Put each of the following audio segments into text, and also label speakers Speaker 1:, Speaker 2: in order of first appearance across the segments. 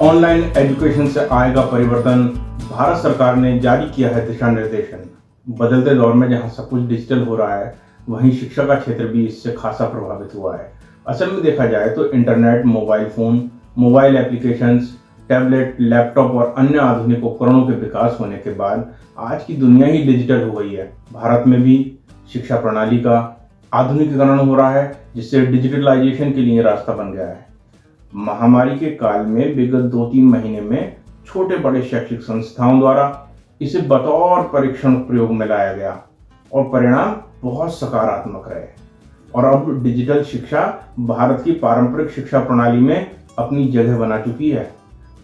Speaker 1: Online education से आएगा परिवर्तन। भारत सरकार ने जारी किया है दिशा निर्देशन। बदलते दौर में जहां सब कुछ डिजिटल हो रहा है, वहीं शिक्षा का क्षेत्र भी इससे खासा प्रभावित हुआ है। असल में देखा जाए तो internet, mobile phone, mobile applications, tablet, laptop और अन्य आधुनिक उपकरणों के विकास होने के बाद आज की दुनिया ही डिजिटल हो गई है। भारत में भी शिक्षा प्रणाली का आधुनिकीकरण हो रहा है, जिससे डिजिटलाइजेशन के लिए रास्ता बन गया है। महामारी के काल में विगत 2-3 महीने में छोटे बड़े शैक्षिक संस्थाओं द्वारा इसे बतौर परीक्षण प्रयोग में लाया गया और परिणाम बहुत सकारात्मक रहे। और अब डिजिटल शिक्षा भारत की पारंपरिक शिक्षा प्रणाली में अपनी जगह बना चुकी है।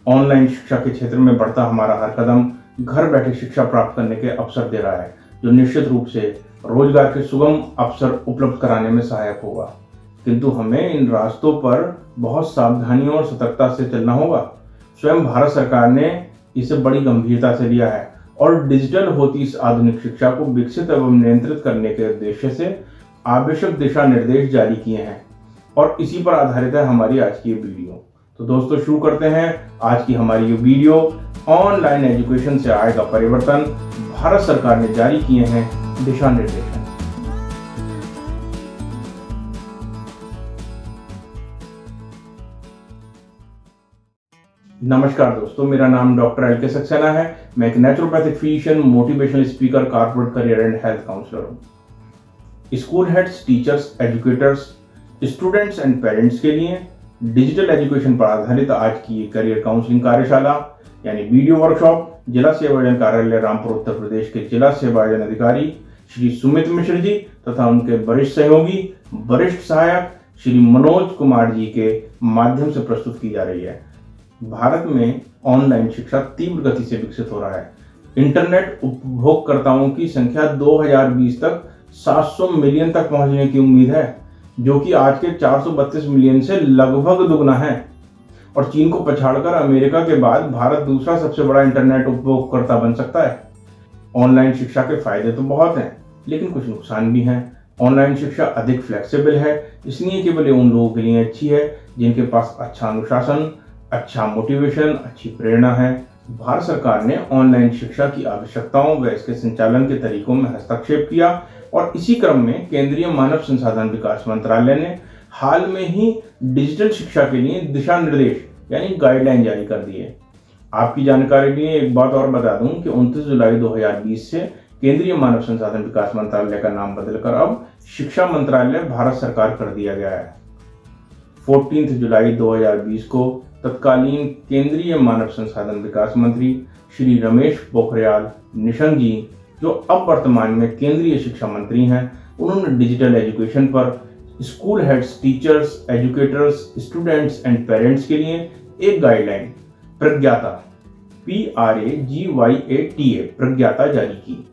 Speaker 1: ऑनलाइन शिक्षा के क्षेत्र में बढ़ता हमारा हर कदम घर बैठे शिक्षा प्राप्त करने के अवसर दे रहा है, जो निश्चित रूप से रोजगार के सुगम अवसर उपलब्ध कराने में सहायक होगा। किंतु हमें इन रास्तों पर बहुत सावधानियों और सतर्कता से चलना होगा। स्वयं भारत सरकार ने इसे बड़ी गंभीरता से लिया है और डिजिटल होती इस आधुनिक शिक्षा को विकसित एवं नियंत्रित करने के उद्देश्य से आवश्यक दिशा निर्देश जारी किए हैं। और इसी पर आधारित है हमारी आज की ये वीडियो। तो दोस्तों, शुरू करते हैं आज की हमारी ये वीडियो। ऑनलाइन एजुकेशन से आएगा परिवर्तन, भारत सरकार ने जारी किए हैं दिशा निर्देश। नमस्कार दोस्तों, मेरा नाम डॉक्टर एल के सक्सेना है। मैं एक naturopathic physician, motivational speaker, corporate career and health counsellor हूँ। School heads, teachers, educators, students and parents के लिए डिजिटल एजुकेशन पर आधारित आज की करियर काउंसलिंग कार्यशाला यानी वीडियो वर्कशॉप जिला सेवायोजन कार्यालय रामपुर उत्तर प्रदेश के जिला सेवायोजन अधिकारी श्री सुमित मिश्र जी तथा उनके वरिष्ठ सहयोगी वरिष्ठ सहायक श्री मनोज कुमार जी के माध्यम से प्रस्तुत की जा रही है। भारत में ऑनलाइन शिक्षा तीव्र गति से विकसित हो रहा है। इंटरनेट उपभोगकर्ताओं की संख्या 2020 तक 700 मिलियन तक पहुंचने की उम्मीद है, जो कि आज के 432 मिलियन से लगभग दुगना है। और चीन को पछाड़कर अमेरिका के बाद भारत दूसरा सबसे बड़ा इंटरनेट उपभोगकर्ता बन सकता है। ऑनलाइन शिक्षा के फायदे तो बहुत हैं, लेकिन कुछ नुकसान भी हैं। ऑनलाइन शिक्षा अधिक फ्लेक्सिबल है, इसलिए केवल उन लोगों के लिए अच्छी है जिनके पास अच्छा अनुशासन, अच्छा मोटिवेशन, अच्छी प्रेरणा है। भारत सरकार ने ऑनलाइन शिक्षा की आवश्यकताओं व इसके संचालन के तरीकों में हस्तक्षेप किया और इसी क्रम में केंद्रीय मानव संसाधन विकास मंत्रालय ने हाल में ही डिजिटल शिक्षा के लिए दिशा निर्देश यानी गाइडलाइन जारी कर दी है। आपकी जानकारी के लिए एक बात और बता दूं कि 29 जुलाई 2020 से केंद्रीय मानव संसाधन विकास मंत्रालय का नाम बदलकर अब शिक्षा मंत्रालय भारत सरकार कर दिया गया है। 14 जुलाई 2020 को तत्कालीन केंद्रीय मानव संसाधन विकास मंत्री श्री रमेश पोखरियाल निशंक जी, जो अब वर्तमान में केंद्रीय शिक्षा मंत्री हैं, उन्होंने डिजिटल एजुकेशन पर school heads, teachers, educators, students and parents के लिए एक गाइडलाइन प्रज्ञाता PRAGYATA प्रज्ञाता जारी की,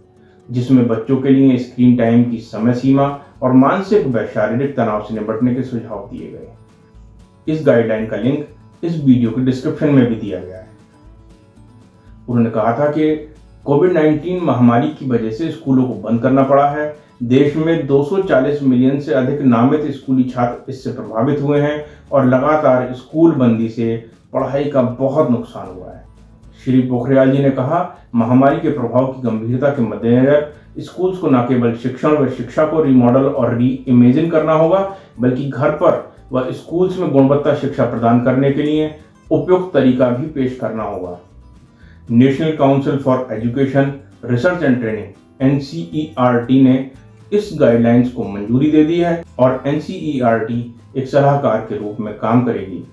Speaker 1: जिसमें बच्चों के लिए स्क्रीन टाइम की समय सीमा और मानसिक व शारीरिक तनाव से निपटने के सुझाव दिए गए। इस गाइडलाइन का लिंक इस वीडियो के डिस्क्रिप्शन में भी दिया गया है। उन्होंने कहा था कि कोविड-19 महामारी की वजह से स्कूलों को बंद करना पड़ा है। देश में 240 मिलियन से अधिक नामित स्कूली छात्र इससे प्रभावित हुए हैं और लगातार स्कूल बंदी से पढ़ाई का बहुत नुकसान हुआ है। श्री पोखरियाल जी ने कहा, महामारी के प्रभाव की गंभीरता के मद्देनजर स्कूल्स को न केवल शिक्षण व शिक्षा को रिमॉडल और री इमेजिन करना होगा, बल्कि घर पर व स्कूल्स में गुणवत्ता शिक्षा प्रदान करने के लिए उपयुक्त तरीका भी पेश करना होगा। National council for education, research and training NCERT ने इस गाइडलाइंस को मंजूरी दे दी है और NCERT एक सलाहकार के रूप में काम करेगी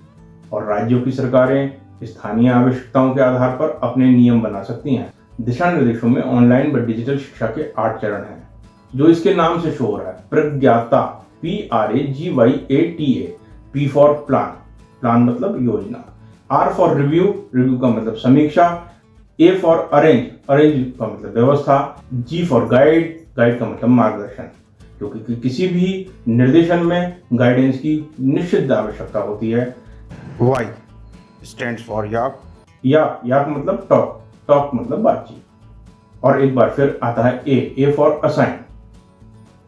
Speaker 1: और राज्यों की सरकारें स्थानीय आवश्यकताओं के आधार पर अपने नियम बना सकती हैं। दिशा निर्देशों में ऑनलाइन व डिजिटल शिक्षा के 8 चरण हैं, जो इसके नाम से शो हो रहा है। Pragyata PRAGYATA, P for plan, plan मतलब योजना, R फॉर रिव्यू, रिव्यू का मतलब समीक्षा, A फॉर अरेंज, अरेंज का मतलब व्यवस्था, G फॉर गाइड, गाइड का मतलब मार्गदर्शन, क्योंकि किसी भी निर्देशन में गाइडेंस की निश्चित आवश्यकता होती है। Y स्टैंड्स फॉर याक, याक मतलब टॉक, टॉक मतलब बातचीत। और एक बार फिर आता है A फॉर असाइन,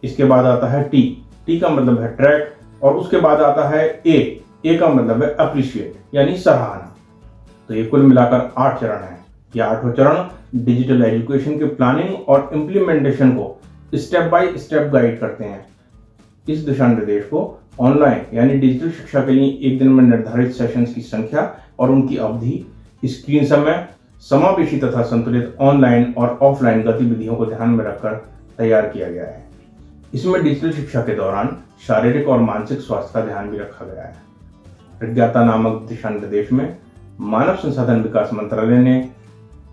Speaker 1: इसके बाद आता है T का मतलब है ट्रैक और उसके बाद आता है A का मतलब है अप्रिशिएट यानी सराहना। तो ये कुल मिलाकर 8 चरण हैं। ये 8वां चरण डिजिटल एजुकेशन के प्लानिंग और इम्प्लीमेंटेशन को स्टेप बाय स्टेप गाइड करते हैं। इस दिशा निर्देश को ऑनलाइन यानी डिजिटल शिक्षा के लिए एक दिन में निर्धारित सेशंस की संख्या और उनकी अवधि, स्क्रीन समय, समावेशी तथा संतुलित ऑनलाइन और ऑफलाइन गतिविधियों को ध्यान में रखकर तैयार किया गया है। इसमें डिजिटल शिक्षा के दौरान शारीरिक और मानसिक स्वास्थ्य का ध्यान भी रखा गया है। प्रज्ञाता नामक दिशा निर्देश में मानव संसाधन विकास मंत्रालय ने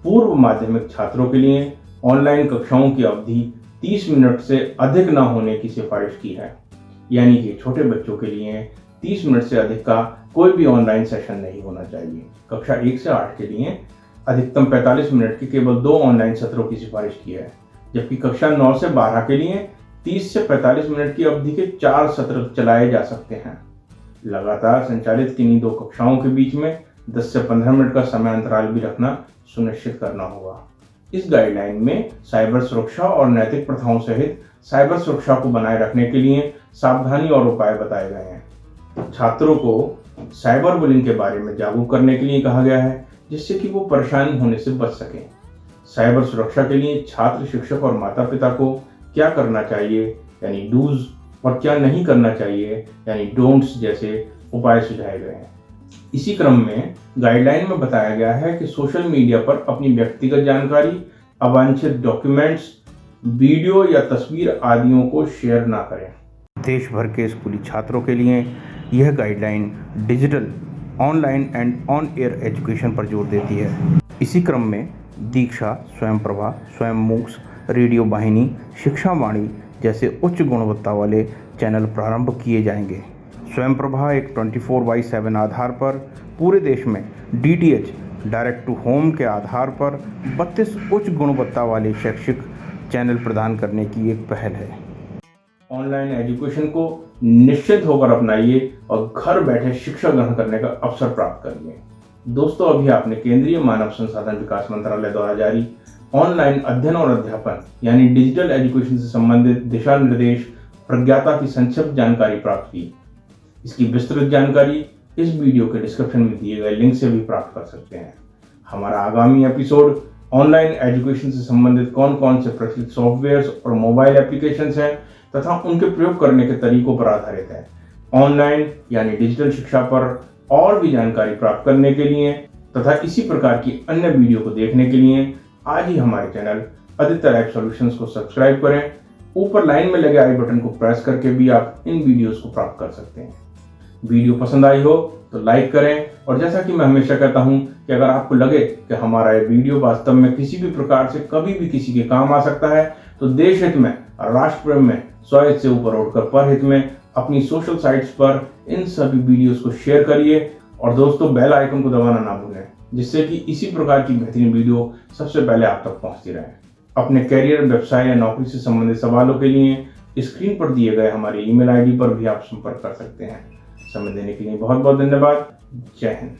Speaker 1: पूर्व माध्यमिक छात्रों के लिए ऑनलाइन कक्षाओं की अवधि 30 मिनट से अधिक न होने की सिफारिश की है। यानी कि छोटे बच्चों के लिए 30 मिनट से अधिक का कोई भी ऑनलाइन सेशन नहीं होना चाहिए। कक्षा 1 से 8 के लिए अधिकतम 45 मिनट के केवल 2 ऑनलाइन सत्रों की सिफारिश की है, जबकि कक्षा 9 से 12 के लिए 30 से 45 मिनट की अवधि के 4 सत्र चलाए जा सकते हैं। लगातार संचालित किन्हीं 2 कक्षाओं के बीच में 10 से 15 मिनट का समय अंतराल भी रखना सुनिश्चित करना होगा। इस गाइडलाइन में साइबर सुरक्षा और नैतिक प्रथाओं सहित साइबर सुरक्षा को बनाए रखने के लिए सावधानी और उपाय बताए गए हैं। छात्रों को साइबर बुलिंग के बारे में जागरूक करने के लिए कहा गया है, जिससे कि वो परेशानी होने से बच सकें। साइबर सुरक्षा के लिए छात्र, शिक्षक और माता पिता को क्या करना चाहिए यानी डूज और क्या नहीं करना चाहिए यानी डोंट्स जैसे उपाय सुझाए गए हैं। इसी क्रम में गाइडलाइन में बताया गया है कि सोशल मीडिया पर अपनी व्यक्तिगत जानकारी, अवांछित डॉक्यूमेंट्स, वीडियो या तस्वीर आदियों को शेयर ना करें। देश भर के स्कूली छात्रों के लिए यह guideline digital, online and on air education पर जोर देती है। इसी क्रम में दीक्षा, स्वयंप्रभा, स्वयं मूक्स, रेडियो वाहिनी, शिक्षा वाणी जैसे उच्च गुणवत्ता वाले चैनल प्रारंभ किए जाएंगे। स्वयंप्रभा एक 24/7 आधार पर पूरे देश में DTH डायरेक्ट टू होम के आधार पर 32 उच्च गुणवत्ता वाले शैक्षिक चैनल प्रदान करने की एक पहल है। ऑनलाइन एजुकेशन को निश्चित होकर अपनाइए और घर बैठे शिक्षा ग्रहण करने का अवसर प्राप्त करिए। दोस्तों, अभी आपने केंद्रीय मानव संसाधन विकास मंत्रालय द्वारा जारी ऑनलाइन अध्ययन और अध्यापन यानी डिजिटल एजुकेशन से संबंधित दिशा निर्देश प्रज्ञाता की संक्षिप्त जानकारी प्राप्त की। इसकी विस्तृत जानकारी इस वीडियो के डिस्क्रिप्शन में दिए गए लिंक से भी प्राप्त कर सकते हैं। हमारा आगामी एपिसोड ऑनलाइन एजुकेशन से संबंधित कौन कौन से प्रचलित सॉफ्टवेयर्स और मोबाइल एप्लीकेशंस हैं तथा उनके प्रयोग करने के तरीकों पर आधारित है। ऑनलाइन यानी डिजिटल शिक्षा पर और भी जानकारी प्राप्त करने के लिए तथा इसी प्रकार की अन्य वीडियो को देखने के लिए आज ही हमारे चैनल आदित्य लैब सॉल्यूशंस को सब्सक्राइब करें। ऊपर लाइन में लगे आई बटन को प्रेस करके भी आप इन वीडियोस को प्राप्त कर सकते हैं। वीडियो पसंद आई हो तो लाइक करें, और जैसा कि मैं हमेशा कहता हूं कि अगर आपको लगे कि हमारा ये वीडियो वास्तव में किसी भी प्रकार से कभी भी किसी के काम आ सकता है तो देश हित में, राष्ट्र प्रेम में, स्वहित से ऊपर उठकर परहित में अपनी सोशल साइट्स पर इन सभी वीडियोस को शेयर करिए। और दोस्तों, बेल आइकन को दबाना ना भूलें, जिससे कि इसी प्रकार की बेहतरीन वीडियो सबसे पहले आप तक पहुंचती रहे। अपने करियर, व्यवसाय या नौकरी से संबंधित सवालों के लिए स्क्रीन पर दिए गए हमारे ईमेल आईडी पर भी आप संपर्क कर सकते हैं। समय देने के लिए बहुत बहुत धन्यवाद। जय हिंद।